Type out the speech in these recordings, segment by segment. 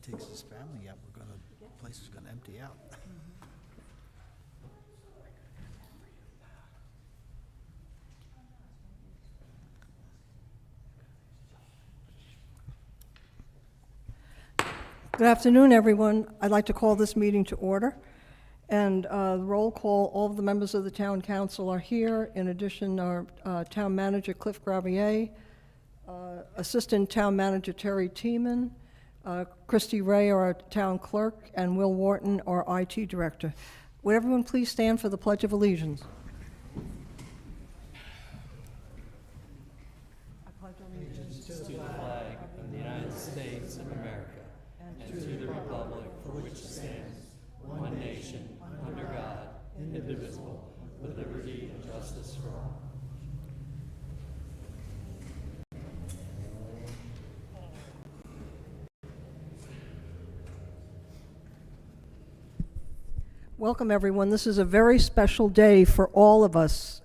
takes his family out, the place is gonna empty out. Good afternoon, everyone. I'd like to call this meeting to order. And roll call, all of the members of the town council are here. In addition, our town manager, Cliff Gravier, assistant town manager, Terry Tiemann, Christy Ray, our town clerk, and Will Wharton, our IT director. Would everyone please stand for the Pledge of Allegiance? To the flag of the United States of America and to the republic for which it stands, one nation, under God, indivisible, with liberty and justice for all. Welcome, everyone. This is a very special day for all of us,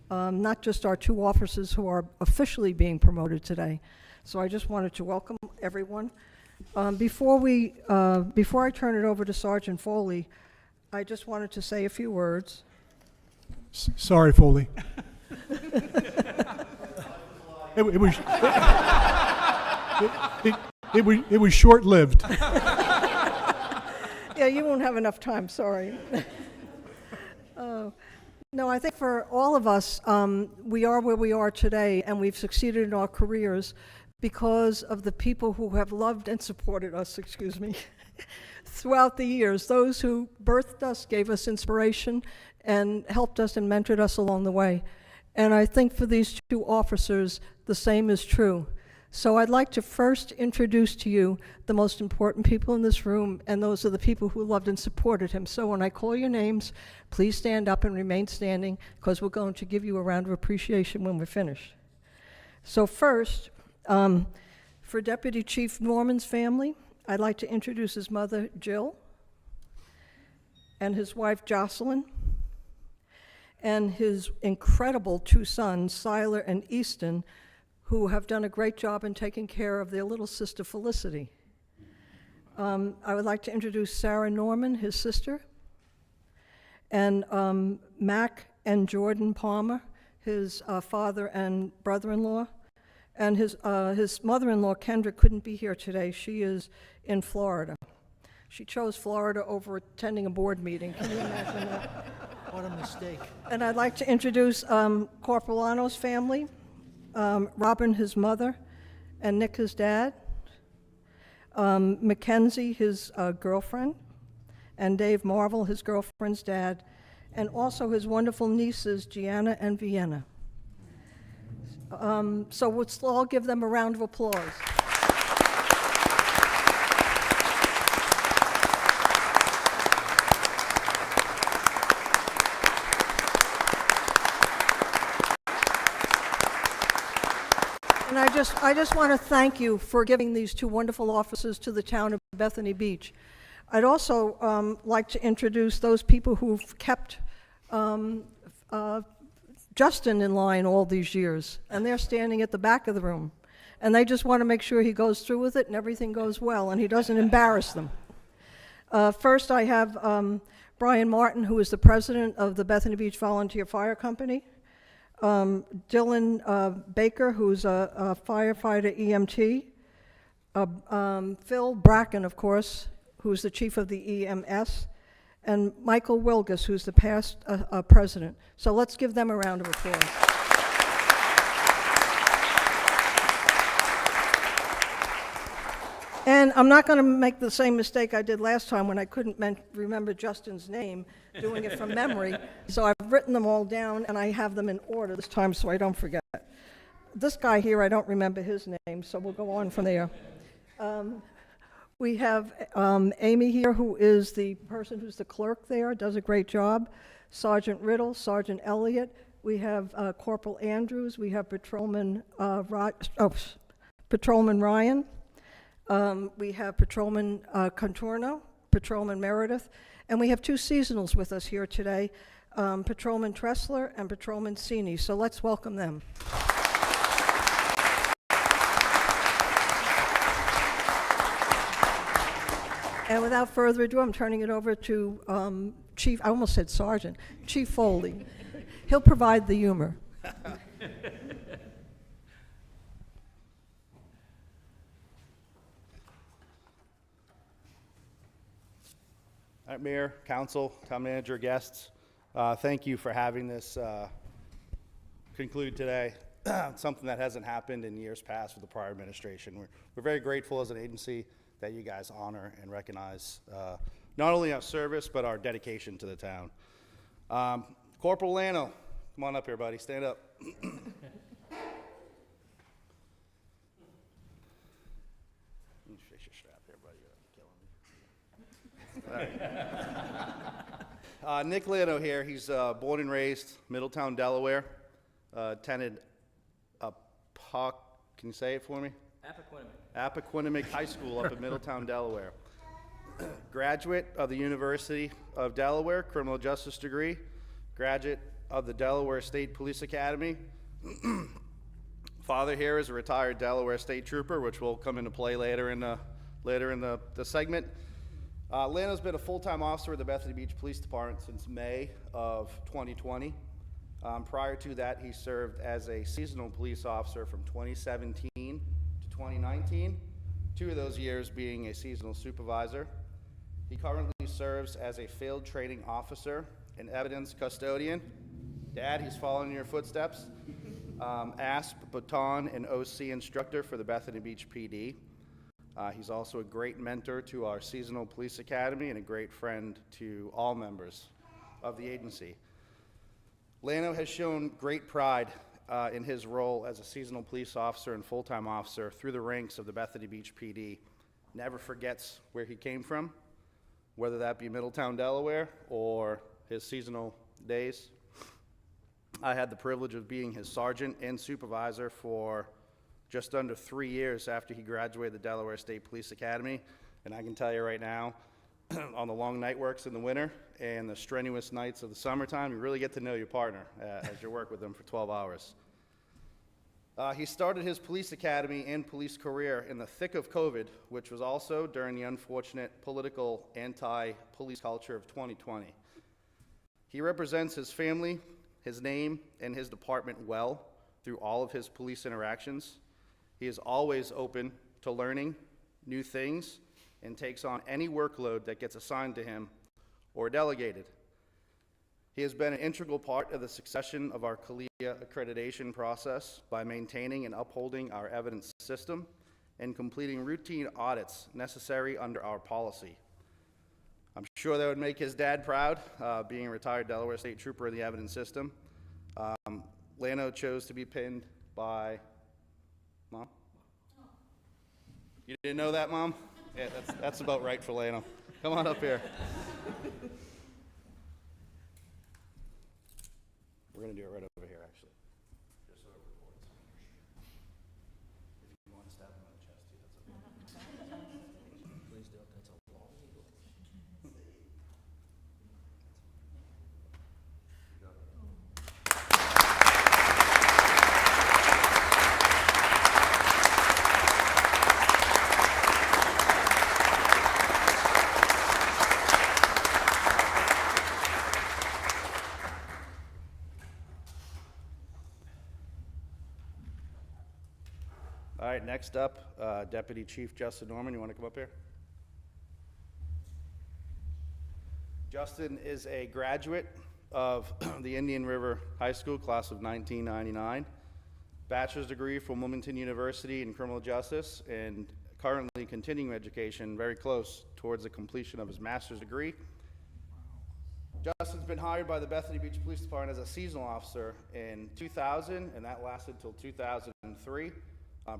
not just our two officers who are officially being promoted today. So I just wanted to welcome everyone. Before I turn it over to Sergeant Foley, I just wanted to say a few words. Sorry, Foley. It was short-lived. Yeah, you won't have enough time, sorry. No, I think for all of us, we are where we are today, and we've succeeded in our careers because of the people who have loved and supported us, throughout the years. Those who birthed us, gave us inspiration, and helped us and mentored us along the way. And I think for these two officers, the same is true. So I'd like to first introduce to you the most important people in this room, and those are the people who loved and supported him. So when I call your names, please stand up and remain standing, because we're going to give you a round of appreciation when we're finished. So first, for Deputy Chief Norman's family, I'd like to introduce his mother, Jill, and his wife, Jocelyn, and his incredible two sons, Siler and Easton, who have done a great job in taking care of their little sister, Felicity. I would like to introduce Sarah Norman, his sister, and Mac and Jordan Palmer, his father and brother-in-law, and his mother-in-law, Kendra, couldn't be here today. She is in Florida. She chose Florida over attending a board meeting. Can you imagine that? What a mistake. And I'd like to introduce Corpolano's family, Robin, his mother, and Nick, his dad, Mackenzie, his girlfriend, and Dave Marvel, his girlfriend's dad, and also his wonderful nieces, Gianna and Vienna. So let's all give them a round of applause. And I just want to thank you for giving these two wonderful officers to the town of Bethany Beach. I'd also like to introduce those people who've kept Justin in line all these years, and they're standing at the back of the room. And they just want to make sure he goes through with it and everything goes well and he doesn't embarrass them. First, I have Brian Martin, who is the president of the Bethany Beach Volunteer Fire Company. Dylan Baker, who's a firefighter EMT. Phil Bracken, of course, who's the chief of the EMS. And Michael Wilgus, who's the past president. So let's give them a round of applause. And I'm not going to make the same mistake I did last time when I couldn't remember Justin's name, doing it from memory. So I've written them all down, and I have them in order this time so I don't forget. This guy here, I don't remember his name, so we'll go on from there. We have Amy here, who is the person who's the clerk there, does a great job. Sergeant Riddle, Sergeant Elliott. We have Corporal Andrews. We have Patrolman Ryan. We have Patrolman Contorno, Patrolman Meredith, and we have two seasonals with us here today, Patrolman Tressler and Patrolman Sini. So let's welcome them. And without further ado, I'm turning it over to Chief, I almost said Sergeant, Chief Foley. He'll provide the humor. All right, Mayor, Council, Town Manager, guests, thank you for having this conclude today. It's something that hasn't happened in years past with the prior administration. We're very grateful as an agency that you guys honor and recognize not only our service, but our dedication to the town. Corporal Lano, come on up here, buddy. Stand up. You fix your strap here, buddy. You're killing me. All right. Nick Lano here. He's born and raised Middletown, Delaware. Attended can you say it for me? Appoquinimink High School up in Middletown, Delaware. Graduate of the University of Delaware, criminal justice degree. Graduate of the Delaware State Police Academy. Father here is a retired Delaware State Trooper, which will come into play later in the segment. Lano's been a full-time officer with the Bethany Beach Police Department since May of 2020. Prior to that, he served as a seasonal police officer from 2017 to 2019, 2 of those years being a seasonal supervisor. He currently serves as a field training officer and evidence custodian. Dad, he's following in your footsteps. ASP, baton, and OC instructor for the Bethany Beach PD. He's also a great mentor to our seasonal police academy and a great friend to all members of the agency. Lano has shown great pride in his role as a seasonal police officer and full-time officer through the ranks of the Bethany Beach PD. Never forgets where he came from, whether that be Middletown, Delaware, or his seasonal days. I had the privilege of being his sergeant and supervisor for just under 3 years after he graduated the Delaware State Police Academy, and I can tell you right now, on the long night works in the winter and the strenuous nights of the summertime, you really get to know your partner as you work with them for 12 hours. He started his police academy and police career in the thick of COVID, which was also during the unfortunate political anti-police culture of 2020. He represents his family, his name, and his department well through all of his police interactions. He is always open to learning new things and takes on any workload that gets assigned to him or delegated. He has been an integral part of the succession of our CALIA accreditation process by maintaining and upholding our evidence system and completing routine audits necessary under our policy. I'm sure that would make his dad proud, being a retired Delaware State Trooper in the evidence system. Lano chose to be pinned by Mom? You didn't know that, Mom? Yeah, that's about right for Lano. Come on up here. We're going to do it right over here, actually. Just so it records. If you want to stab him on the chest, too, that's okay. Please do. That's a long eagle. All right, next up, Deputy Chief Justin Norman. You want to come up here? Justin is a graduate of the Indian River High School, class of 1999, bachelor's degree from Wilmington University in criminal justice, and currently continuing education very close towards the completion of his master's degree. Justin's been hired by the Bethany Beach Police Department as a seasonal officer in 2000, and that lasted until 2003.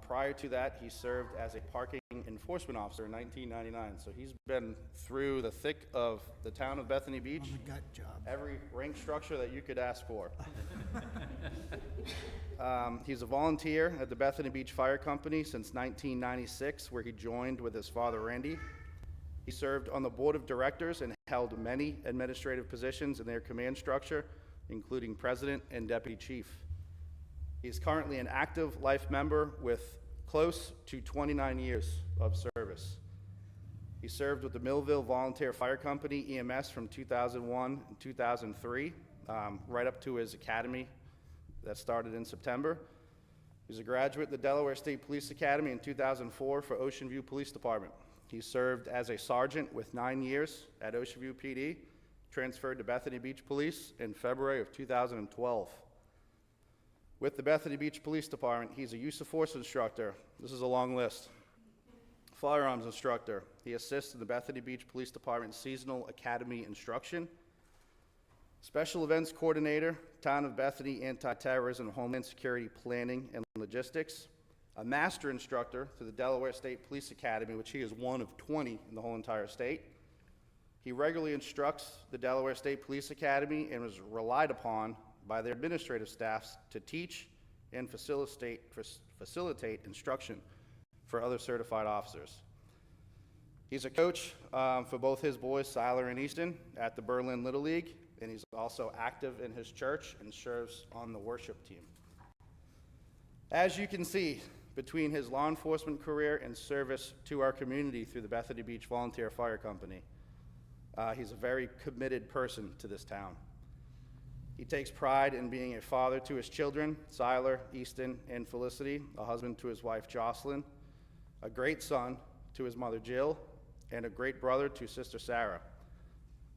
Prior to that, he served as a parking enforcement officer in 1999. So he's been through the thick of the town of Bethany Beach. On the gut job. Every rank structure that you could ask for. He's a volunteer at the Bethany Beach Fire Company since 1996, where he joined with his father, Randy. He served on the board of directors and held many administrative positions in their command structure, including president and deputy chief. He is currently an active life member with close to 29 years of service. He served with the Millville Volunteer Fire Company, EMS, from 2001 and 2003, right up to his academy that started in September. He's a graduate of the Delaware State Police Academy in 2004 for Ocean View Police Department. He served as a sergeant with 9 years at Ocean View PD, transferred to Bethany Beach Police in February of 2012. With the Bethany Beach Police Department, he's a use of force instructor. This is a long list. Firearms instructor. He assists in the Bethany Beach Police Department Seasonal Academy instruction. Special events coordinator, Town of Bethany Anti-Terrorism and Homeland Security Planning and Logistics. A master instructor to the Delaware State Police Academy, which he is one of 20 in the whole entire state. He regularly instructs the Delaware State Police Academy and was relied upon by their administrative staffs to teach and facilitate instruction for other certified officers. He's a coach for both his boys, Siler and Easton, at the Berlin Little League, and he's also active in his church and serves on the worship team. As you can see, between his law enforcement career and service to our community through the Bethany Beach Volunteer Fire Company, he's a very committed person to this town. He takes pride in being a father to his children, Siler, Easton, and Felicity, a husband to his wife, Jocelyn, a great son to his mother, Jill, and a great brother to sister, Sarah.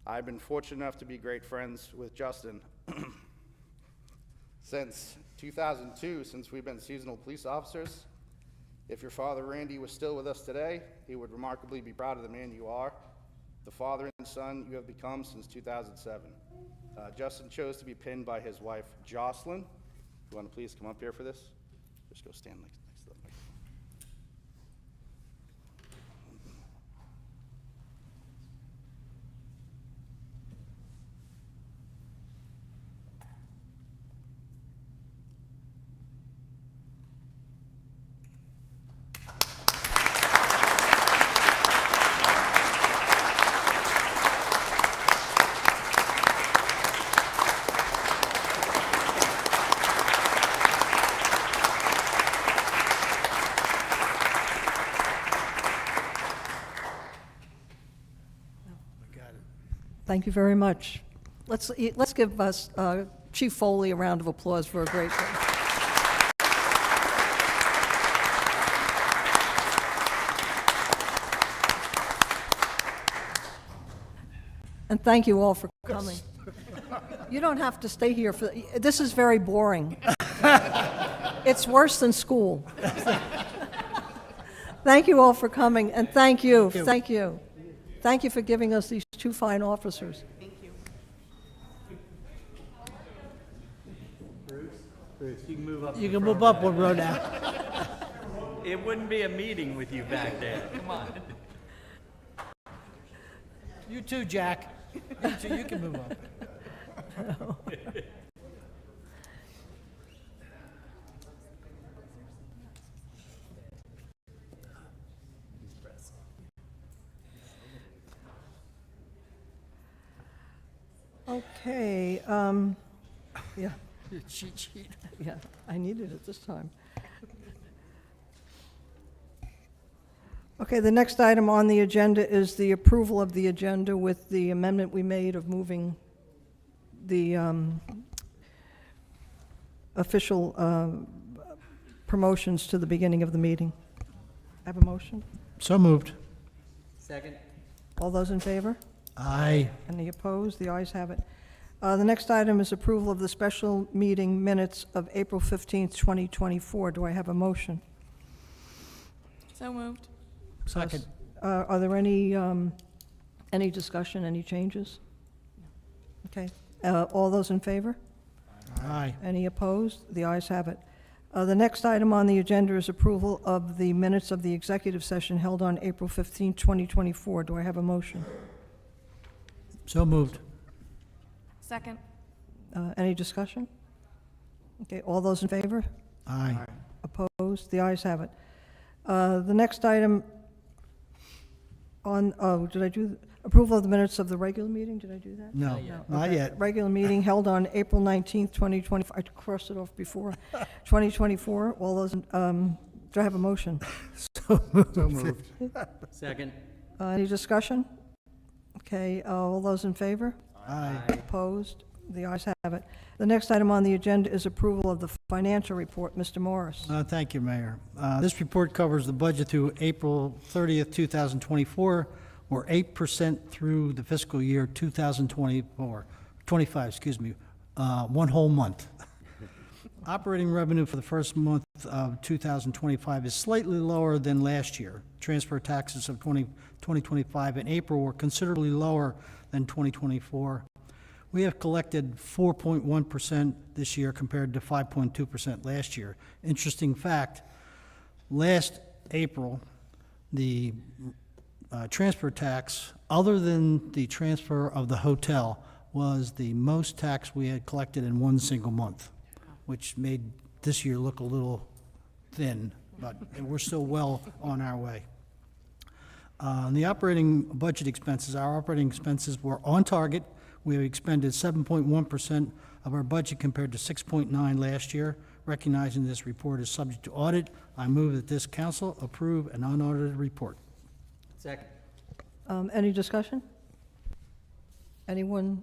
I've been fortunate enough to be great friends with Justin since 2002, since we've been seasonal police officers. If your father, Randy, was still with us today, he would remarkably be proud of the man you are, the father and son you have become since 2007. Justin chose to be pinned by his wife, Jocelyn. You want to please come up here for this? Just go stand next to the microphone. We got it. Thank you very much. Let's give us Chief Foley a round of applause for a great one. And thank you all for coming. You don't have to stay here for, this is very boring. It's worse than school. Thank you all for coming, and thank you. Thank you for giving us these two fine officers. Bruce, you can move up. You can move up one row now. It wouldn't be a meeting with you back there. Come on. You too, Jack. You too, you can move up. Okay, yeah, Cheat sheet. yeah, I needed it this time. Okay, the next item on the agenda is the approval of the agenda with the amendment we made of moving the official promotions to the beginning of the meeting. Have a motion? So moved. Second. All those in favor? Aye. Any opposed? The ayes have it. The next item is approval of the special meeting minutes of April 15th, 2024. Do I have a motion? So moved. Second. Are there any discussion, any changes? Okay. All those in favor? Aye. Any opposed? The ayes have it. The next item on the agenda is approval of the minutes of the executive session held on April 15th, 2024. Do I have a motion? So moved. Second. Any discussion? Okay, all those in favor? Aye. Opposed? The ayes have it. The next item on, did I do, approval of the minutes of the regular meeting? Did I do that? No, not Okay. yet. Regular meeting held on April 19th, 2024. I crossed it off before. 2024. All those, do I have a motion? So moved. Second. Any discussion? Okay, all those in favor? Aye. Opposed? The ayes have it. The next item on the agenda is approval of the financial report. Mr. Morris. Thank you, Mayor. This report covers the budget through April 30th, 2024, or 8% through the fiscal year 25, excuse me, one whole month. Operating revenue for the first month of 2025 is slightly lower than last year. Transfer taxes of 2025 in April were considerably lower than 2024. We have collected 4.1% this year compared to 5.2% last year. Interesting fact, last April, the transfer tax, other than the transfer of the hotel, was the most tax we had collected in one single month, which made this year look a little thin, but we're still well on our way. The operating budget expenses, our operating expenses were on target. We have expended 7.1% of our budget compared to 6.9% last year. Recognizing this report is subject to audit, I move that this council approve an unaudited report. Second. Any discussion? Anyone?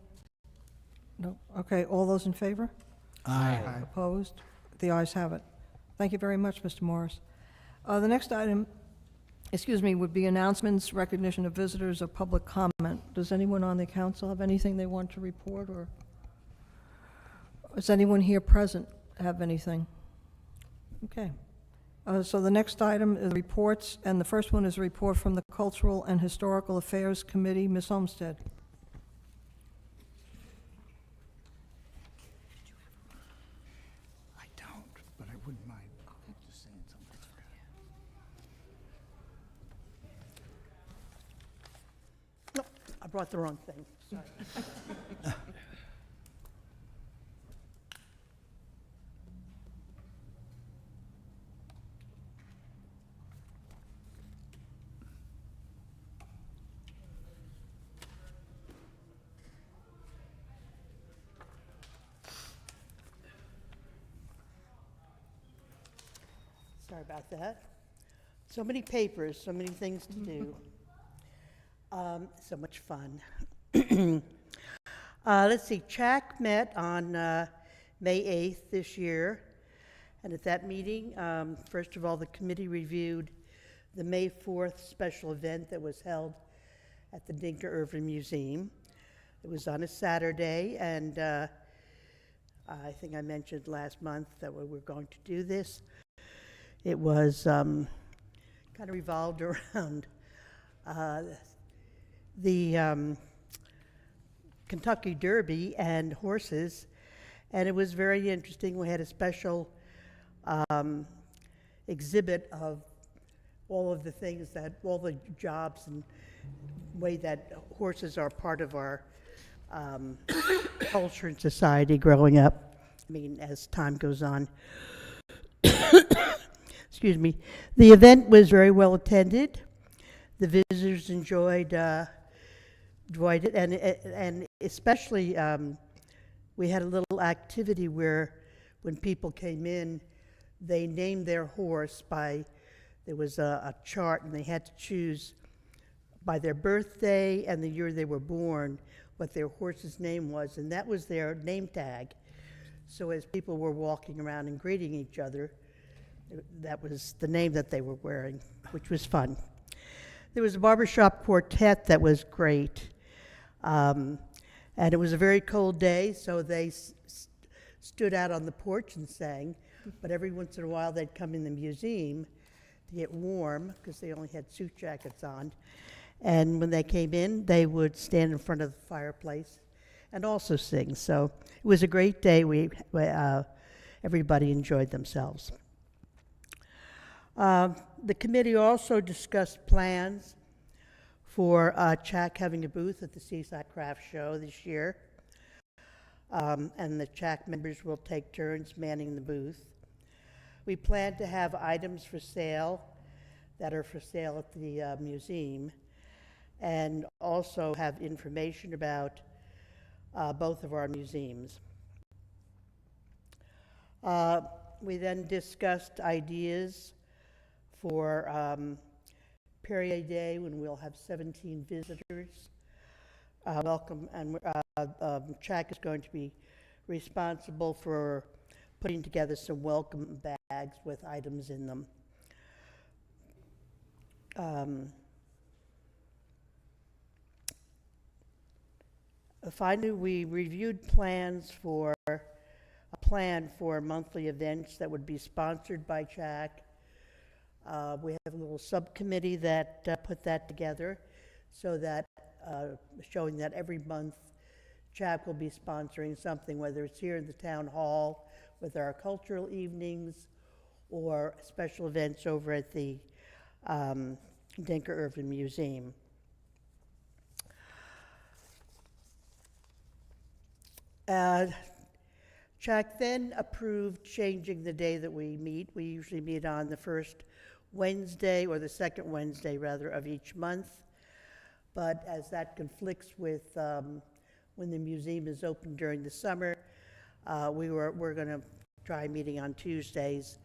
No? Okay, all those in favor? Aye. Opposed? The ayes have it. Thank you very much, Mr. Morris. The next item, would be announcements, recognition of visitors, or public comment. Does anyone on the council have anything they want to report, or is anyone here present have anything? Okay. So the next item is reports, and the first one is a report from the Cultural and Historical Affairs Committee. Ms. Olmsted. I don't, but I wouldn't mind just saying something. I brought the wrong thing. Sorry. Sorry about that. So many papers, so many things to do. So much fun. Let's see, CHAC met on May 8th this year, and at that meeting, first of all, the committee reviewed the May 4th special event that was held at the Dinka Irvin Museum. It was on a Saturday, and I think I mentioned last month that we were going to do this. It was kind of revolved around the Kentucky Derby and horses, and it was very interesting. We had a special exhibit of all of the things that, all the jobs and way that horses are part of our culture and society growing up, I mean, as time goes on. Excuse me. The event was very well attended. The visitors enjoyed it, and especially we had a little activity where when people came in, they named their horse by, there was a chart, and they had to choose by their birthday and the year they were born what their horse's name was, and that was their name tag. So as people were walking around and greeting each other, that was the name that they were wearing, which was fun. There was a barbershop quartet that was great. And it was a very cold day, so they stood out on the porch and sang. But every once in a while, they'd come in the museum to get warm, because they only had suit jackets on. And when they came in, they would stand in front of the fireplace and also sing. So it was a great day. Everybody enjoyed themselves. The committee also discussed plans for CHAC having a booth at the Seaside Craft Show this year. And the CHAC members will take turns manning the booth. We plan to have items for sale that are for sale at the museum, and also have information about both of our museums. We then discussed ideas for Perrier Day, when we'll have 17 visitors. Welcome, and CHAC is going to be responsible for putting together some welcome bags with items in them. Finally, we reviewed a plan for monthly events that would be sponsored by CHAC. We have a little subcommittee that put that together, so that showing that every month CHAC will be sponsoring something, whether it's here in the town hall with our cultural evenings or special events over at the Denker Irvin Museum. CHAC then approved changing the day that we meet. We usually meet on the first Wednesday, or the second Wednesday, rather, of each month. But as that conflicts with when the museum is open during the summer, we're going to try meeting on Tuesdays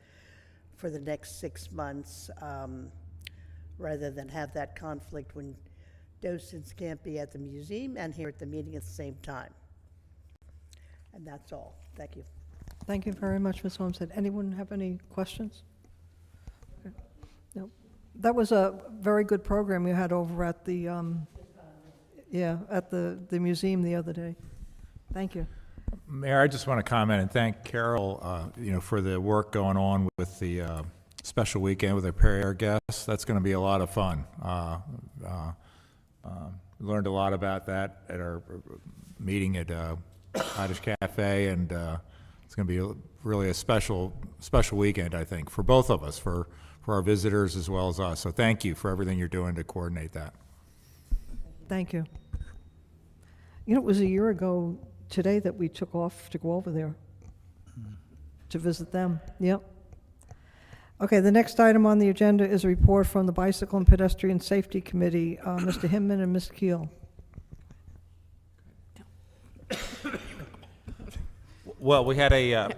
for the next 6 months, rather than have that conflict when docents can't be at the museum and here at the meeting at the same time. And that's all. Thank you. Thank you very much, Ms. Olmsted. Anyone have any questions? Okay. No. That was a very good program you had over at the, at the museum the other day. Thank you. Mayor, I just want to comment and thank Carol, for the work going on with the special weekend with our Perrier guests. That's going to be a lot of fun. Learned a lot about that at our meeting at Cottage Cafe, and it's going to be really a special weekend, I think, for both of us, for our visitors as well as us. So thank you for everything you're doing to coordinate that. Thank you. You know, it was a year ago today that we took off to go over there to visit them. Yep. Okay, the next item on the agenda is a report from the Bicycle and Pedestrian Safety Committee. Mr. Hinman and Ms. Keel. Well, we had a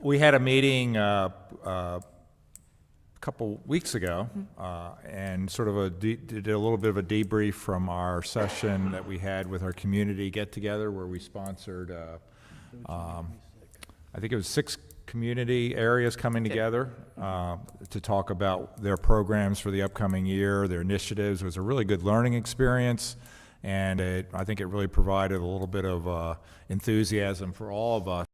we had a meeting a couple weeks ago, and sort of did a little bit of a debrief from our session that we had with our community get-together, where we sponsored, I think it was 6 community areas coming together to talk about their programs for the upcoming year, their initiatives. It was a really good learning experience. And I think it really provided a little bit of enthusiasm for all of us,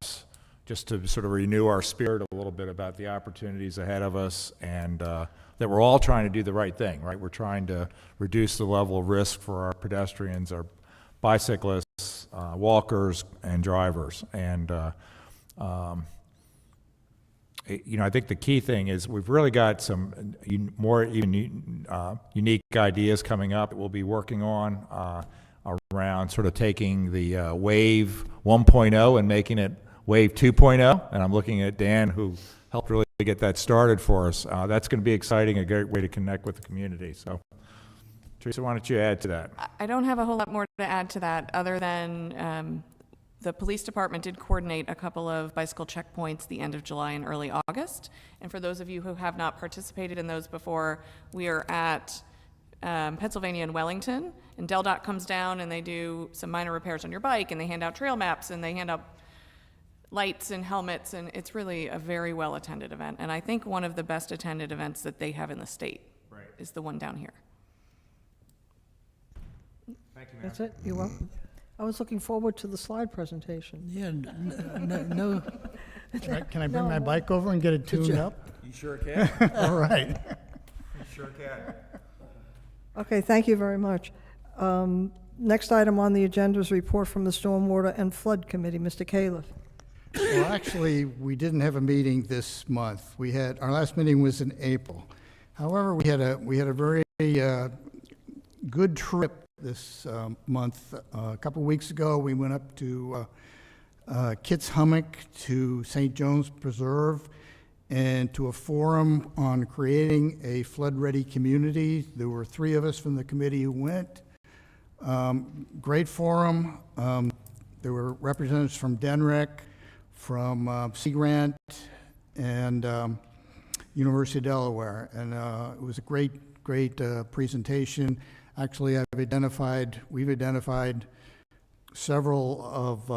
just to sort of renew our spirit a little bit about the opportunities ahead of us, and that we're all trying to do the right thing, right? We're trying to reduce the level of risk for our pedestrians, our bicyclists, walkers, and drivers. And I think the key thing is we've really got some more unique ideas coming up that we'll be working on around sort of taking the Wave 1.0 and making it Wave 2.0. And I'm looking at Dan, who helped really get that started for us. That's going to be exciting, a great way to connect with the community. So, Teresa, why don't you add to that? I don't have a whole lot more to add to that, other than the police department did coordinate a couple of bicycle checkpoints the end of July and early August. And for those of you who have not participated in those before, we are at Pennsylvania and Wellington, and DelDOT comes down and they do some minor repairs on your bike, and they hand out trail maps, and they hand out lights and helmets, and it's really a very well-attended event. And I think one of the best attended events that they have in the state is the one down here. Thank you, Mayor. That's it? You're welcome. I was looking forward to the slide presentation. Yeah, no. Can I bring my bike over and get it tuned up? You sure can. All right. You sure can. Okay, thank you very much. Next item on the agenda is a report from the Stormwater and Flood Committee. Mr. Califf. Well, actually, we didn't have a meeting this month. Our last meeting was in April. However, we had a very good trip this month. A couple weeks ago, we went up to Kitts Hummock, to St. John's Preserve, and to a forum on creating a flood-ready community. There were 3 of us from the committee who went. Great forum. There were representatives from DENREC, from Sea Grant, and University of Delaware. And it was a great presentation. Actually, we've identified several of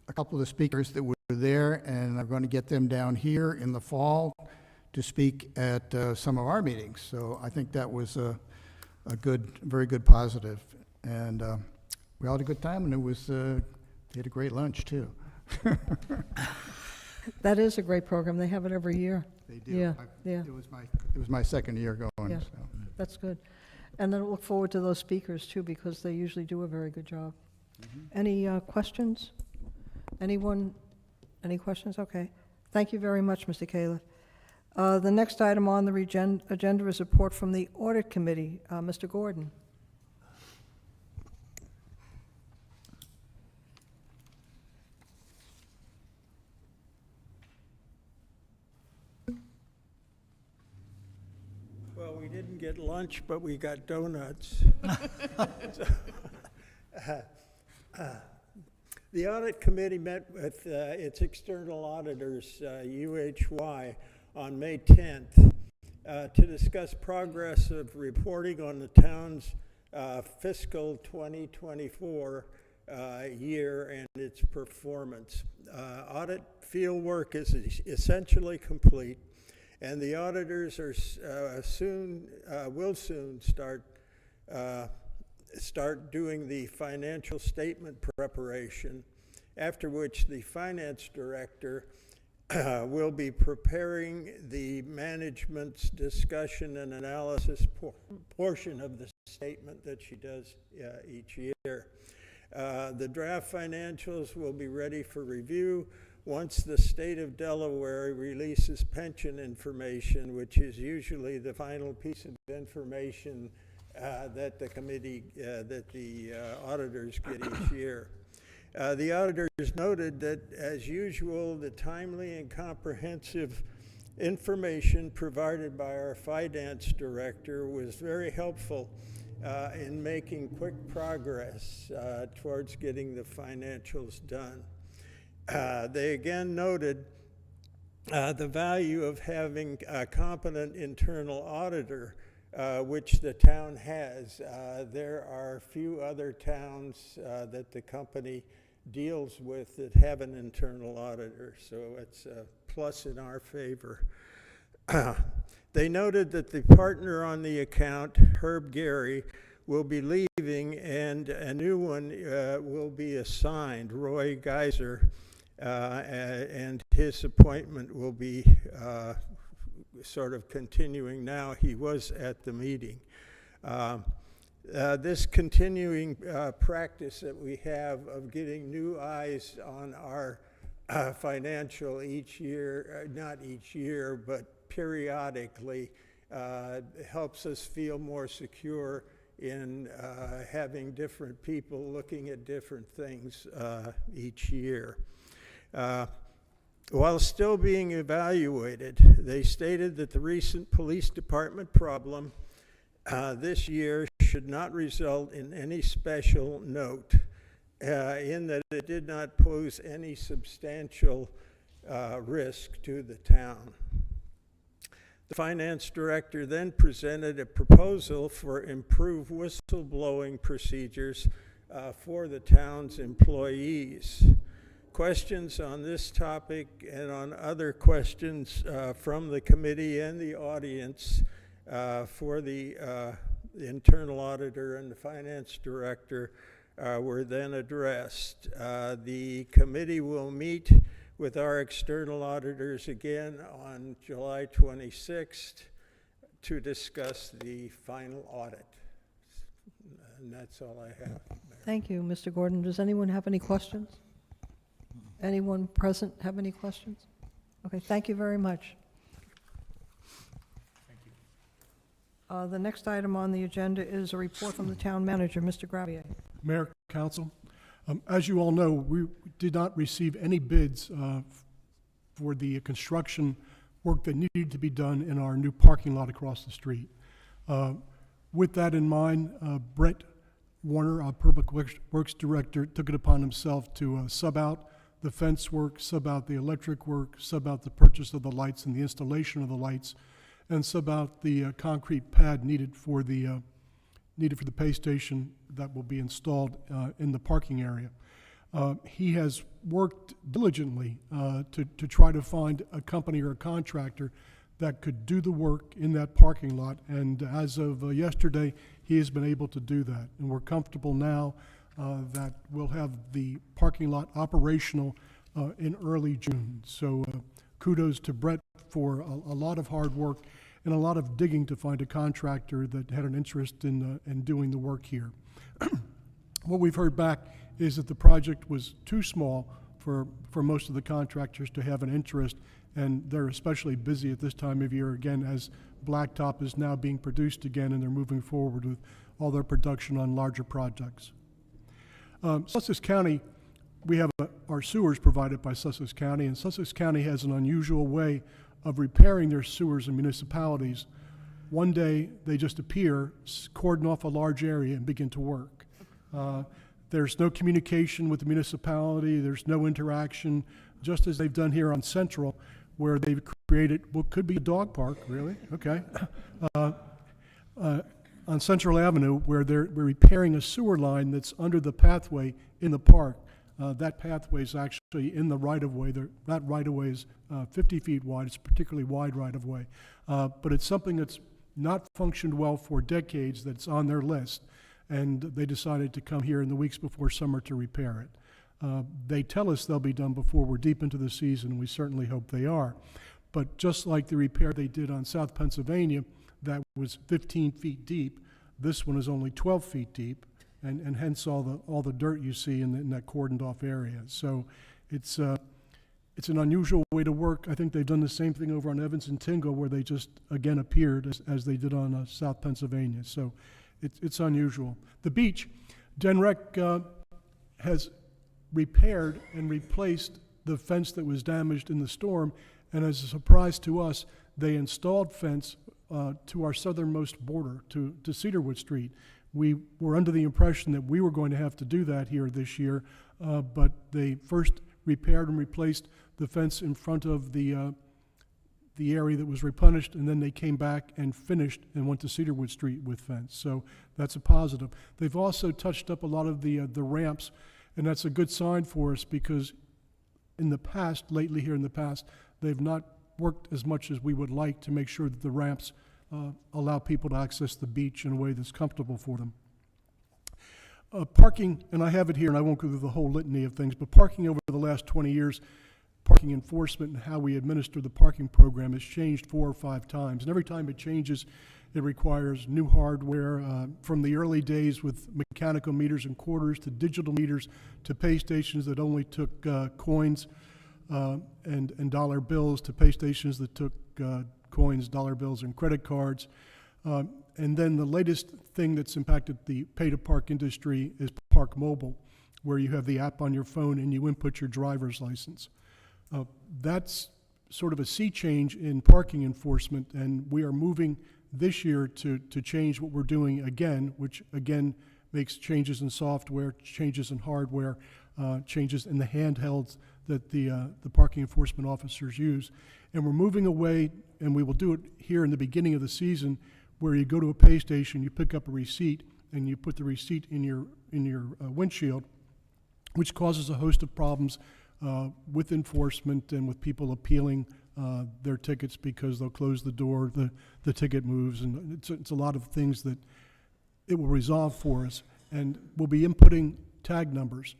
a couple of the speakers that were there, and I'm going to get them down here in the fall to speak at some of our meetings. So I think that was a very good positive. And we all had a good time, and they had a great lunch too. That is a great program. They have it every year. They do. Yeah, yeah. It was my second year going. Yeah. So. That's good. And then look forward to those speakers too, because they usually do a very good job. Any questions? Anyone? Any questions? Okay. Thank you very much, Mr. Califf. The next item on the agenda is a report from the Audit Committee. Mr. Gordon. Well, we didn't get lunch, but we got donuts. The Audit Committee met with its external auditors, UHY, on May 10th to discuss progress of reporting on the town's fiscal 2024 year and its performance. Audit field work is essentially complete, and the auditors are will soon start doing the financial statement preparation, after which the finance director will be preparing the management's discussion and analysis portion of the statement that she does each year. The draft financials will be ready for review once the state of Delaware releases pension information, which is usually the final piece of information that the committee, that the auditors get each year. The auditors noted that, as usual, the timely and comprehensive information provided by our finance director was very helpful in making quick progress towards getting the financials done. They again noted the value of having a competent internal auditor, which the town has. There are few other towns that the company deals with that have an internal auditor, so it's a plus in our favor. They noted that the partner on the account, Herb Gary, will be leaving, and a new one will be assigned, Roy Geiser, and his appointment will be sort of continuing now. He was at the meeting. This continuing practice that we have of getting new eyes on our financial each year, not each year, but periodically, helps us feel more secure in having different people looking at different things each year. While still being evaluated, they stated that the recent police department problem this year should not result in any special note, in that it did not pose any substantial risk to the town. The finance director then presented a proposal for improved whistleblowing procedures for the town's employees. Questions on this topic and on other questions from the committee and the audience for the internal auditor and the finance director were then addressed. The committee will meet with our external auditors again on July 26th to discuss the final audit. And that's all I have. Thank you, Mr. Gordon. Does anyone have any questions? Anyone present have any questions? Okay, thank you very much. Thank you. The next item on the agenda is a report from the town manager, Mr. Gravier. Mayor, council, as you all know, we did not receive any bids for the construction work that needed to be done in our new parking lot across the street. With that in mind, Brett Warner, our Public Works Director, took it upon himself to sub out the fence work, sub out the electric work, sub out the purchase of the lights and the installation of the lights, and sub out the concrete pad needed for the pay station that will be installed in the parking area. He has worked diligently to try to find a company or a contractor that could do the work in that parking lot, and as of yesterday, he has been able to do that. And we're comfortable now that we'll have the parking lot operational in early June. So kudos to Brett for a lot of hard work and a lot of digging to find a contractor that had an interest in doing the work here. What we've heard back is that the project was too small for most of the contractors to have an interest, and they're especially busy at this time of year, again, as Blacktop is now being produced again, and they're moving forward with all their production on larger projects. Sussex County, we have our sewers provided by Sussex County, and Sussex County has an unusual way of repairing their sewers in municipalities. One day, they just appear, cordon off a large area, and begin to work. There's no communication with the municipality, there's no interaction, just as they've done here on Central, where they've created what could be a dog park, really, okay, on Central Avenue, where we're repairing a sewer line that's under the pathway in the park. That pathway is actually in the right-of-way. That right-of-way is 50 feet wide. It's a particularly wide right-of-way. But it's something that's not functioned well for decades that's on their list, and they decided to come here in the weeks before summer to repair it. They tell us they'll be done before we're deep into the season, and we certainly hope they are. But just like the repair they did on South Pennsylvania, that was 15 feet deep, this one is only 12 feet deep, and hence all the dirt you see in that cordoned off area. So it's an unusual way to work. I think they've done the same thing over on Evans and Tingle, where they just again appeared as they did on South Pennsylvania. So it's unusual. The beach, DenRec has repaired and replaced the fence that was damaged in the storm, and as a surprise to us, they installed fence to our southernmost border, to Cedarwood Street. We were under the impression that we were going to have to do that here this year, but they first repaired and replaced the fence in front of the area that was replenished, and then they came back and finished and went to Cedarwood Street with fence. So that's a positive. They've also touched up a lot of the ramps, and that's a good sign for us, because lately here in the past, they've not worked as much as we would like to make sure that the ramps allow people to access the beach in a way that's comfortable for them. Parking, and I have it here, and I won't go through the whole litany of things, but parking over the last 20 years, parking enforcement and how we administer the parking program has changed 4 or 5 times. And every time it changes, it requires new hardware, from the early days with mechanical meters and quarters to digital meters to pay stations that only took coins and dollar bills, to pay stations that took coins, dollar bills, and credit cards. And then the latest thing that's impacted the pay-to-park industry is Park Mobile, where you have the app on your phone and you input your driver's license. That's sort of a sea change in parking enforcement, and we are moving this year to change what we're doing again, which again makes changes in software, changes in hardware, changes in the handhelds that the parking enforcement officers use. And we're moving away, and we will do it here in the beginning of the season, where you go to a pay station, you pick up a receipt, and you put the receipt in your windshield, which causes a host of problems with enforcement and with people appealing their tickets because they'll close the door, the ticket moves, and it's a lot of things that it will resolve for us. And we'll be inputting tag numbers.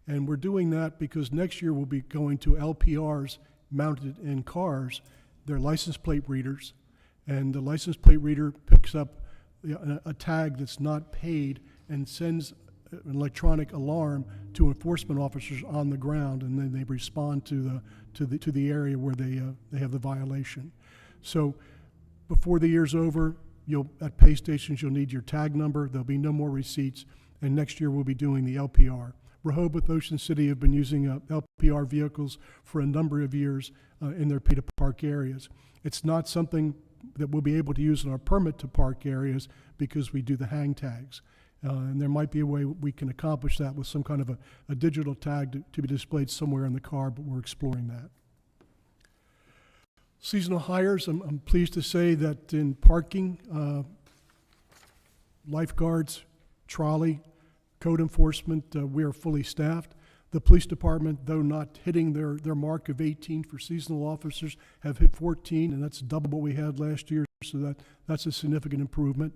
And we're doing that because next year we'll be going to LPRs mounted in cars. They're license plate readers, and the license plate reader picks up a tag that's not paid and sends an electronic alarm to enforcement officers on the ground, and then they respond to the area where they have the violation. So before the year's over, at pay stations you'll need your tag number. There'll be no more receipts, and next year we'll be doing the LPR. Rehoboth, Ocean City have been using LPR vehicles for a number of years in their pay-to-park areas. It's not something that we'll be able to use in our permit-to-park areas because we do the hang tags. And there might be a way we can accomplish that with some kind of a digital tag to be displayed somewhere in the car, but we're exploring that. Seasonal hires, I'm pleased to say that in parking, lifeguards, trolley, code enforcement, we are fully staffed. The police department, though not hitting their mark of 18 for seasonal officers, have hit 14, and that's double what we had last year, so that's a significant improvement.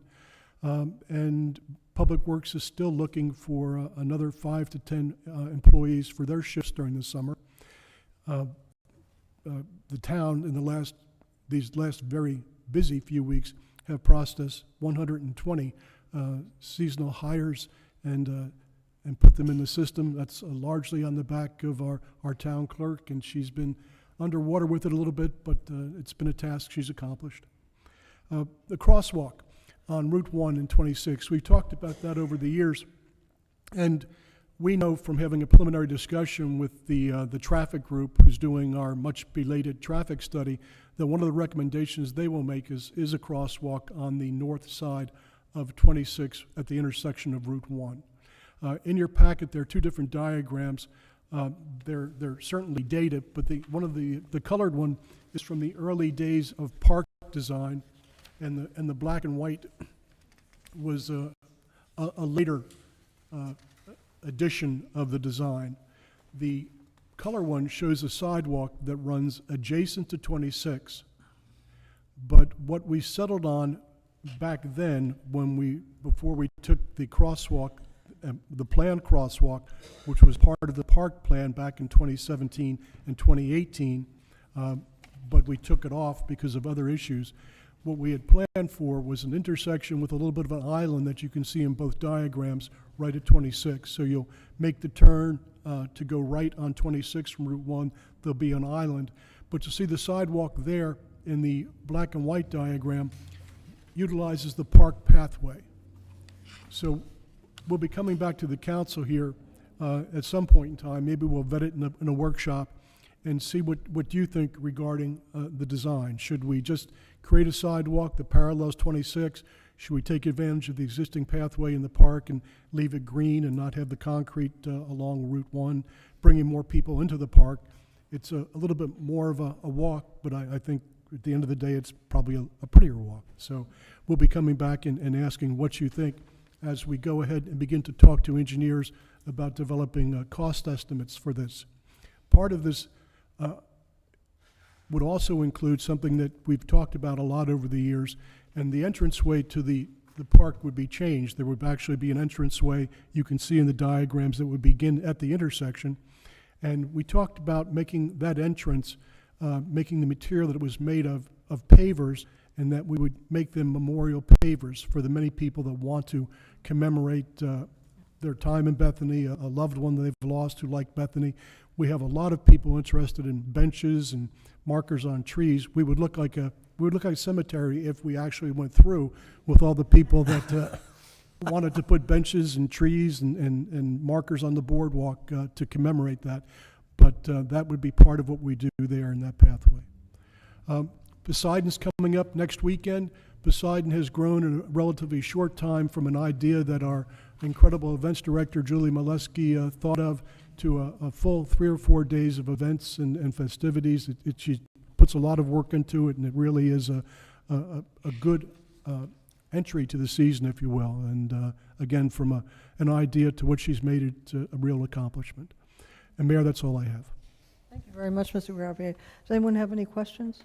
And Public Works is still looking for another 5 to 10 employees for their shifts during the summer. The town in these last very busy few weeks have processed 120 seasonal hires and put them in the system. That's largely on the back of our town clerk, and she's been underwater with it a little bit, but it's been a task she's accomplished. The crosswalk on Route 1 and 26, we've talked about that over the years, and we know from having a preliminary discussion with the traffic group who's doing our much belated traffic study that one of the recommendations they will make is a crosswalk on the north side of 26 at the intersection of Route 1. In your packet, there are two different diagrams. They're certainly dated, but one of the colored one is from the early days of park design, and the black and white was a later edition of the design. The color one shows a sidewalk that runs adjacent to 26, but what we settled on back then before we took the crosswalk, the planned crosswalk, which was part of the park plan back in 2017 and 2018, but we took it off because of other issues. What we had planned for was an intersection with a little bit of an island that you can see in both diagrams right at 26. So you'll make the turn to go right on 26 from Route 1, there'll be an island. But to see the sidewalk there in the black and white diagram utilizes the park pathway. So we'll be coming back to the council here at some point in time. Maybe we'll vet it in a workshop and see what you think regarding the design. Should we just create a sidewalk that parallels 26? Should we take advantage of the existing pathway in the park and leave it green and not have the concrete along Route 1, bringing more people into the park? It's a little bit more of a walk, but I think at the end of the day, it's probably a prettier walk. So we'll be coming back and asking what you think as we go ahead and begin to talk to engineers about developing cost estimates for this. Part of this would also include something that we've talked about a lot over the years, and the entranceway to the park would be changed. There would actually be an entranceway you can see in the diagrams that would begin at the intersection. And we talked about making that entrance, making the material that it was made of pavers, and that we would make them memorial pavers for the many people that want to commemorate their time in Bethany, a loved one that they've lost who liked Bethany. We have a lot of people interested in benches and markers on trees. We would look like a cemetery if we actually went through with all the people that wanted to put benches and trees and markers on the boardwalk to commemorate that. But that would be part of what we do there in that pathway. Poseidon's coming up next weekend. Poseidon has grown in a relatively short time from an idea that our incredible events director, Julie Molesky, thought of to a full 3 or 4 days of events and festivities. She puts a lot of work into it, and it really is a good entry to the season, if you will. And again, from an idea to what she's made it a real accomplishment. And Mayor, that's all I have. Thank you very much, Mr. Gravier. Does anyone have any questions?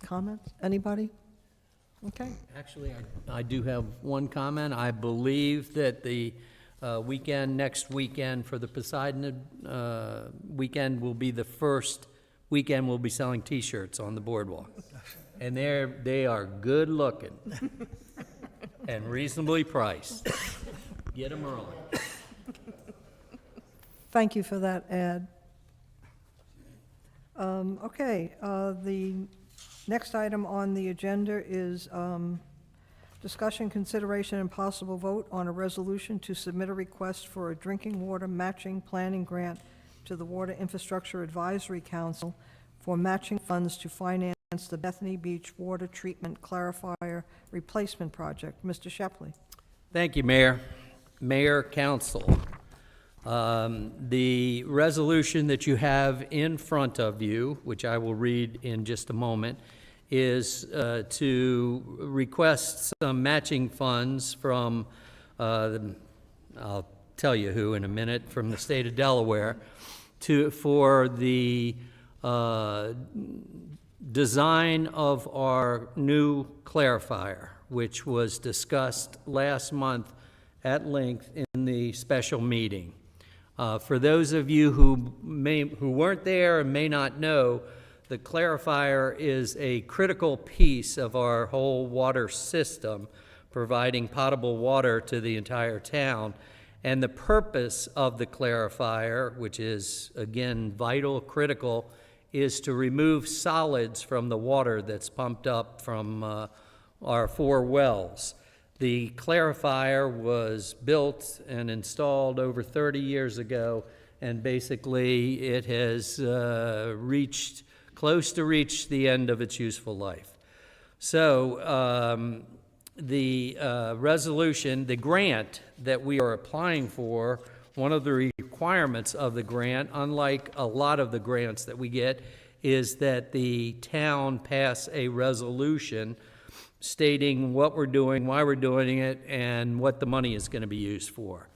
Comments? Anybody? Okay. Actually, I do have one comment. I believe that the next weekend for the Poseidon weekend will be the first weekend we'll be selling T-shirts on the boardwalk. And they are good looking and reasonably priced. Get them early. Thank you for that ad. Okay, the next item on the agenda is discussion, consideration, and possible vote on a resolution to submit a request for a drinking water matching planning grant to the Water Infrastructure Advisory Council for matching funds to finance the Bethany Beach Water Treatment Clarifier Replacement Project. Mr. Shepley. Thank you, Mayor. Mayor, Council. The resolution that you have in front of you, which I will read in just a moment, is to request some matching funds from, I'll tell you who in a minute, from the state of Delaware, for the design of our new clarifier, which was discussed last month at length in the special meeting. For those of you who weren't there and may not know, the clarifier is a critical piece of our whole water system, providing potable water to the entire town. And the purpose of the clarifier, which is, again, vital, critical, is to remove solids from the water that's pumped up from our 4 wells. The clarifier was built and installed over 30 years ago, and basically it has close to reach the end of its useful life. So the resolution, the grant that we are applying for, one of the requirements of the grant, unlike a lot of the grants that we get, is that the town pass a resolution stating what we're doing, why we're doing it, and what the money is going to be used for.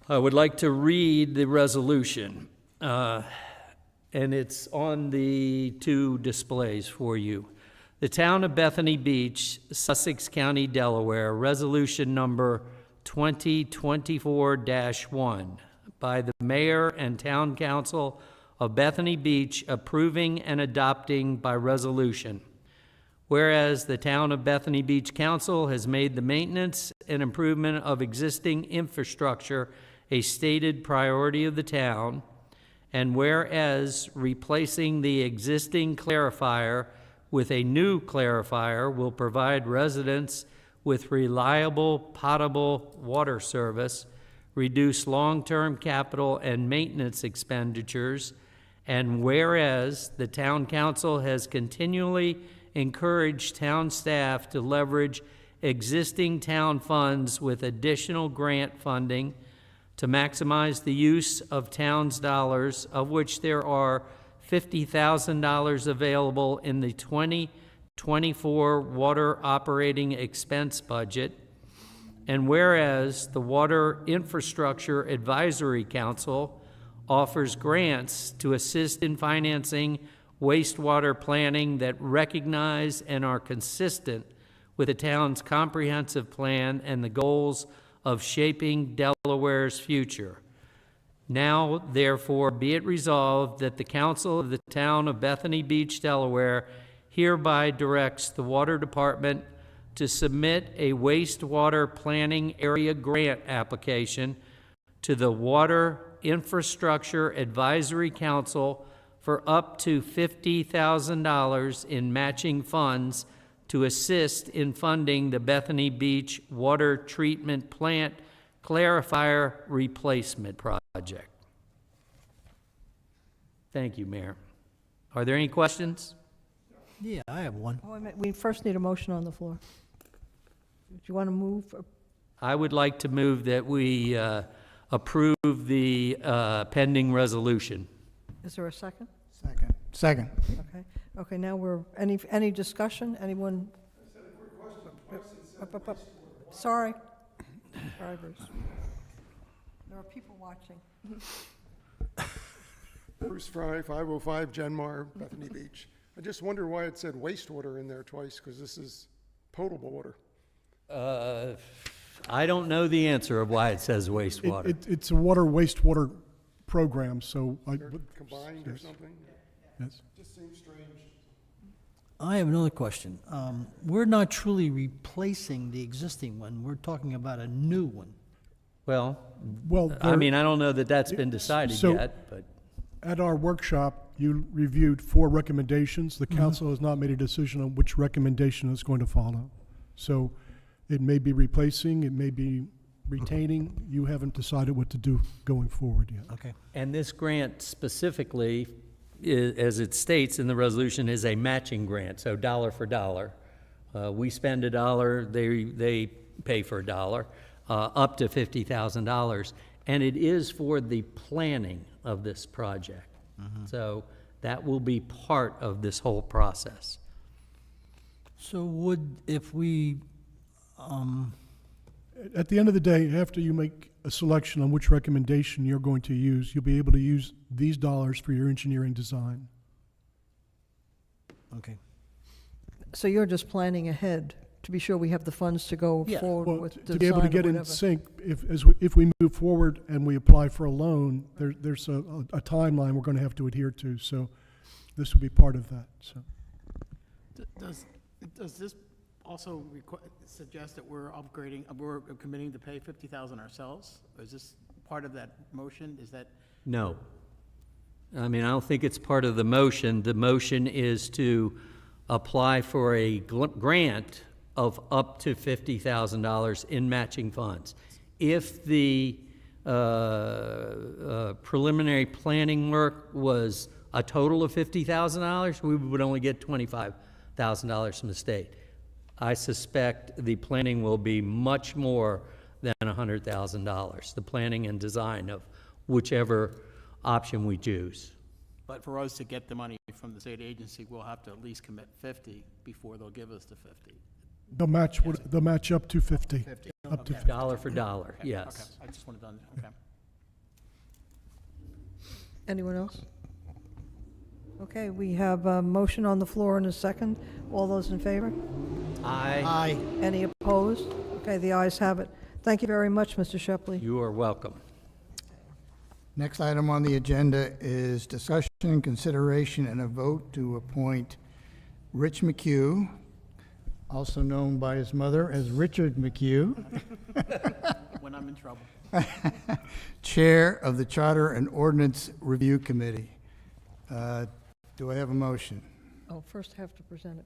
I would like to read the resolution, and it's on the 2 displays for you. The Town of Bethany Beach, Sussex County, Delaware, Resolution Number 2024-1, by the Mayor and Town Council of Bethany Beach, approving and adopting by resolution. Whereas the Town of Bethany Beach Council has made the maintenance and improvement of existing infrastructure a stated priority of the town, and whereas replacing the existing clarifier with a new clarifier will provide residents with reliable potable water service, reduce long-term capital and maintenance expenditures, and whereas the Town Council has continually encourage town staff to leverage existing town funds with additional grant funding to maximize the use of town's dollars, of which there are $50,000 available in the 2024 water operating expense budget. And whereas the Water Infrastructure Advisory Council offers grants to assist in financing wastewater planning that recognize and are consistent with the town's comprehensive plan and the goals of shaping Delaware's future. Now, therefore, be it resolved that the Council of the Town of Bethany Beach, Delaware, hereby directs the Water Department to submit a wastewater planning area grant application to the Water Infrastructure Advisory Council for up to $50,000 in matching funds to assist in funding the Bethany Beach Water Treatment Plant Clarifier Replacement Project. Thank you, Mayor. Are there any questions? Yeah, I have one. Oh, wait a minute. We first need a motion on the floor. Do you want to move? I would like to move that we approve the pending resolution. Is there a second? Second. Okay. Okay, now any discussion? Anyone? Sorry. Sorry, Bruce. There are people watching. Bruce Fry, 505 Genmar, Bethany Beach. I just wonder why it said wastewater in there twice, because this is potable water. I don't know the answer of why it says wastewater. It's a wastewater program, so I. They're combined or yes. something? Yes. Just seems strange. I have another question. We're not truly replacing the existing one. We're talking about a new one. Well, Well, I there- mean, I don't know that that's been decided So- yet, but At our workshop, you reviewed 4 recommendations. The council has not made a decision on which recommendation is going to follow. So it may be replacing, it may be retaining. You haven't decided what to do going forward yet. Okay. and this grant specifically as it states in the resolution, is a matching grant, so dollar for dollar. We spend $1, they pay for $1, up to $50,000. And it is for the planning of this project. So that will be part of this whole process. So would, if we, At the end of the day, after you make a selection on which recommendation you're going to use, you'll be able to use these dollars for your engineering design. okay. So you're just planning ahead to be sure we have the funds to go Yeah. forward Well, with to be able to design or get in whatever. sync, if we move forward and we apply for a loan, there's a timeline we're going to have to adhere to, so this will be part of that, so. Does this also suggest that we're we're committing to pay 50,000 ourselves? Or is this part of that motion? Is that? No. I mean, I don't think it's part of the motion. The motion is to apply for a grant of up to $50,000 in matching funds. If the preliminary planning work was a total of $50,000, we would only get $25,000 from the state. I suspect the planning will be much more than $100,000, the planning and design of whichever option we choose. But for us to get the money from the state agency, we'll have to at least commit 50 before they'll give us the 50. They'll match up to 50. Up to 50. Dollar for dollar, yes. Okay, I just wanted to, okay. Anyone else? Okay, we have a motion on the floor and a second. All those in favor? Aye. Any opposed? Okay, the ayes have it. Thank you very much, Mr. Shepley. You are welcome. Next item on the agenda is discussion, consideration, and a vote to appoint Rich McHugh, also known by his mother as Richard McHugh, When I'm in trouble. Chair of the Charter and Ordinance Review Committee. Do I have a motion? Oh, first have to present it.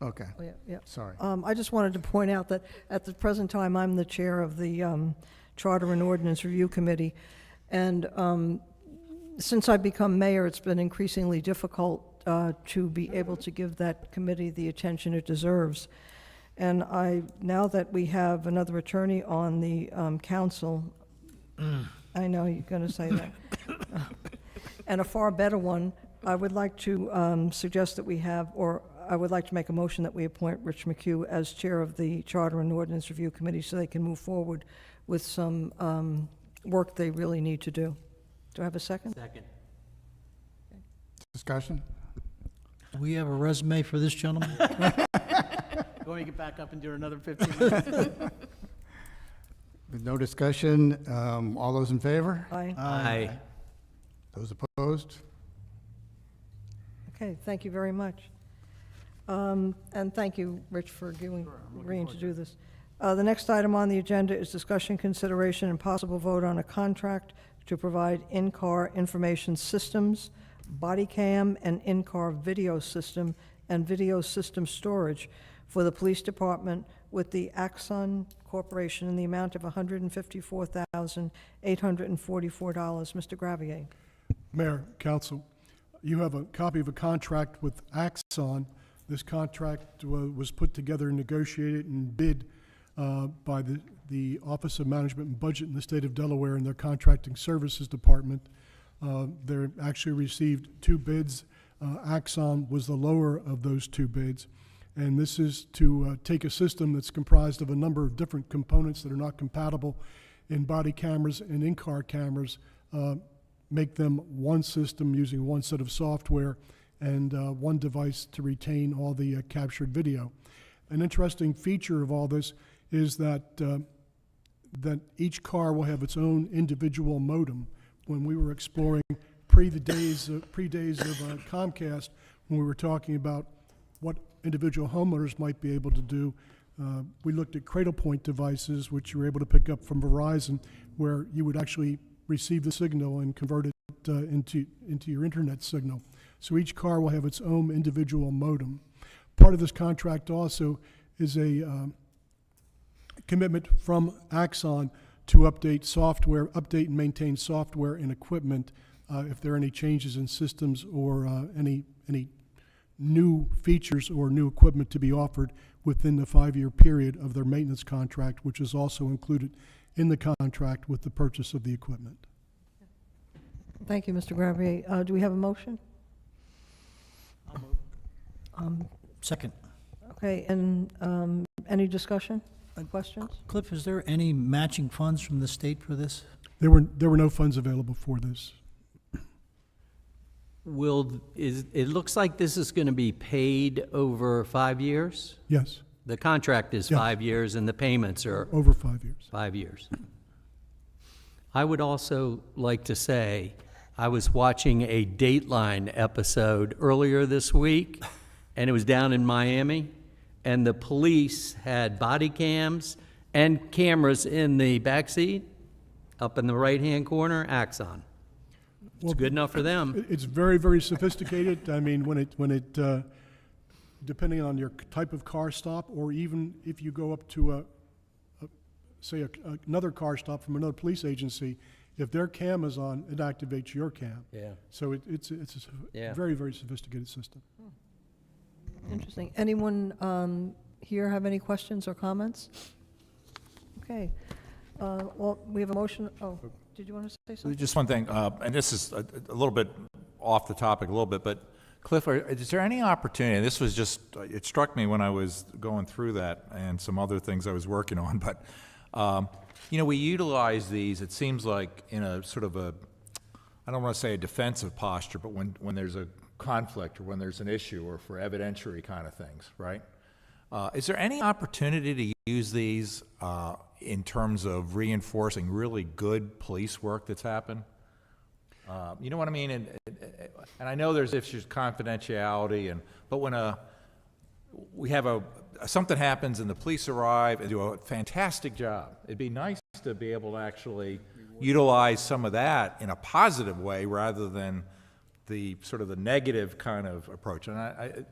Okay, Oh, yeah, yeah. sorry. I just wanted to point out that at the present time, I'm the chair of the Charter and Ordinance Review Committee. And since I've become mayor, it's been increasingly difficult to be able to give that committee the attention it deserves. And now that we have another attorney on the council, I know you're going to say that, and a far better one, I would like to suggest that we have, or I would like to make a motion that we appoint Rich McHugh as chair of the Charter and Ordinance Review Committee so they can move forward with some work they really need to do. Do I have a second? Second. Discussion? Do we have a resume for this gentleman? You want me to get back up and do another 15 minutes? With no discussion, all those in favor? Aye. Aye. Those opposed? Okay, thank you very much. And thank you, Rich, for agreeing to do this. The next item on the agenda is discussion, consideration, and possible vote on a contract to provide in-car information systems, body cam and in-car video system, and video system storage for the police department with the Axon Corporation in the amount of $154,844. Mr. Gravier. Mayor, council, you have a copy of a contract with Axon. This contract was put together and negotiated and bid by the Office of Management and Budget in the state of Delaware and their contracting services department. They actually received 2 bids. Axon was the lower of those 2 bids. And this is to take a system that's comprised of a number of different components that are not compatible in body cameras and in-car cameras, make them one system using one set of software and one device to retain all the captured video. An interesting feature of all this is that that each car will have its own individual modem. When we were exploring pre-days of Comcast, when we were talking about what individual homeowners might be able to do, we looked at Cradlepoint devices, which you were able to pick up from Verizon, where you would actually receive the signal and convert it into your internet signal. So each car will have its own individual modem. Part of this contract also is a commitment from Axon to update and maintain software and equipment if there are any changes in systems or any new features or new equipment to be offered within the 5-year period of their maintenance contract, which is also included in the contract with the purchase of the equipment. Thank you, Mr. Gravier. Do we have a motion? Second. Okay, and any discussion, questions? Cliff, is there any matching funds from the state for this? There were no funds available for this. It looks like this is going to be paid over 5 years? Yes, The contract is Yeah. 5 years and the payments are over 5 years. 5 years. I would also like to say, I was watching a Dateline episode earlier this week, and it was down in Miami, and the police had body cams and cameras in the backseat, up in the right-hand corner, Axon. It's good enough for them. It's very, very sophisticated. I mean, when it depending on your type of car stop, or even if you go up to another car stop from another police agency, if their cam is on, it activates your cam. Yeah. So it's a Yeah. very, very sophisticated system. Interesting. Anyone here have any questions or comments? Okay. Well, we have a motion. Oh, did you want to say something? Just one thing, and this is a little bit off the topic a little bit, but Cliff, is there any opportunity, and this was just, it struck me when I was going through that and some other things I was working on, but, we utilize these, it seems like in a sort of a, I don't want to say a defensive posture, but when there's a conflict or when there's an issue or for evidentiary kind of things, right? Is there any opportunity to use these in terms of reinforcing really good police work that's happened? You know what I mean? And I know there's issues, confidentiality, but when something happens and the police arrive and do a fantastic job, it'd be nice to be able to actually utilize some of that in a positive way rather than the sort of the negative kind of approach. And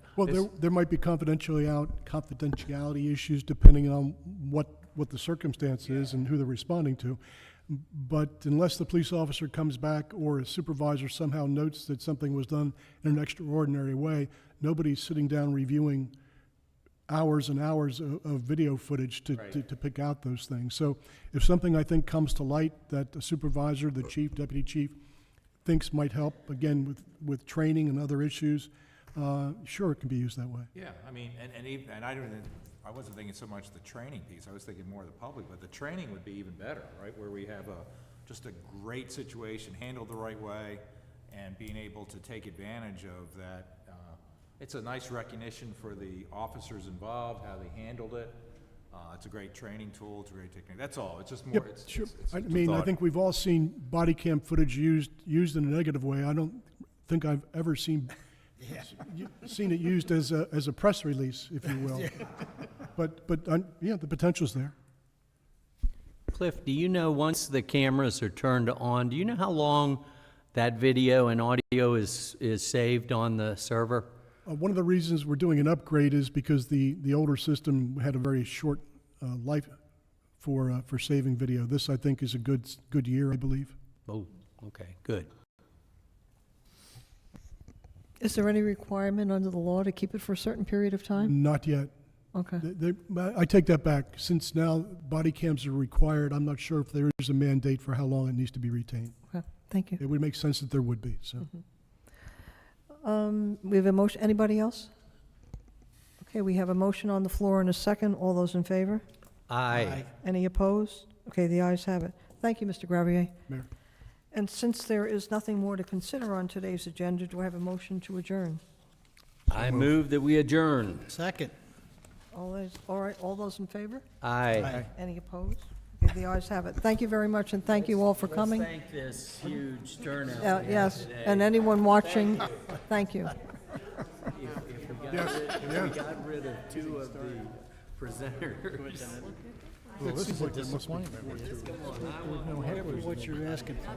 There might be confidentiality issues depending on what the circumstance is and who they're responding to. But unless the police officer comes back or a supervisor somehow notes that something was done in an extraordinary way, nobody's sitting down reviewing hours and hours of video footage to pick out those things. So if something, I think, comes to light that the supervisor, the chief, deputy chief, thinks might help, again, with training and other issues, sure, it can be used that way. Yeah, I mean, and I wasn't thinking so much the training piece, I was thinking more of the public, but the training would be even better, right? Where we have just a great situation handled the right way and being able to take advantage of that. It's a nice recognition for the officers involved, how they handled it. It's a great training tool, it's a great technique. That's all, it's just more, Yep, sure. I mean, I think we've all seen body cam footage used in a negative way. I don't think I've ever seen it used as a press release, if you will. But yeah, the potential's there. Cliff, do you know, once the cameras are turned on, do you know how long that video and audio is saved on the server? One of the reasons we're doing an upgrade is because the older system had a very short life for saving video. This, I think, is a good year, I believe. Oh, okay, good. Is there any requirement under the law to keep it for a certain period of time? Not yet. Okay. I take that back. Since now body cams are required, I'm not sure if there is a mandate for how long it needs to be retained. Okay, thank you. It would make sense that there would be, so. We have a motion. Anybody else? Okay, we have a motion on the floor and a second. All those in favor? Aye. Any opposed? Okay, the ayes have it. Thank you, Mr. Gravier. Mayor. And since there is nothing more to consider on today's agenda, do I have a motion to adjourn? I move that we adjourn. Second. All right, all those in favor? Aye. Any opposed? Okay, the ayes have it. Thank you very much, and thank you all for coming. Let's thank this huge turnout. Yes, and anyone watching, thank you. If we got rid of two of the presenters. Well, this is like a disappointment. What you're asking for.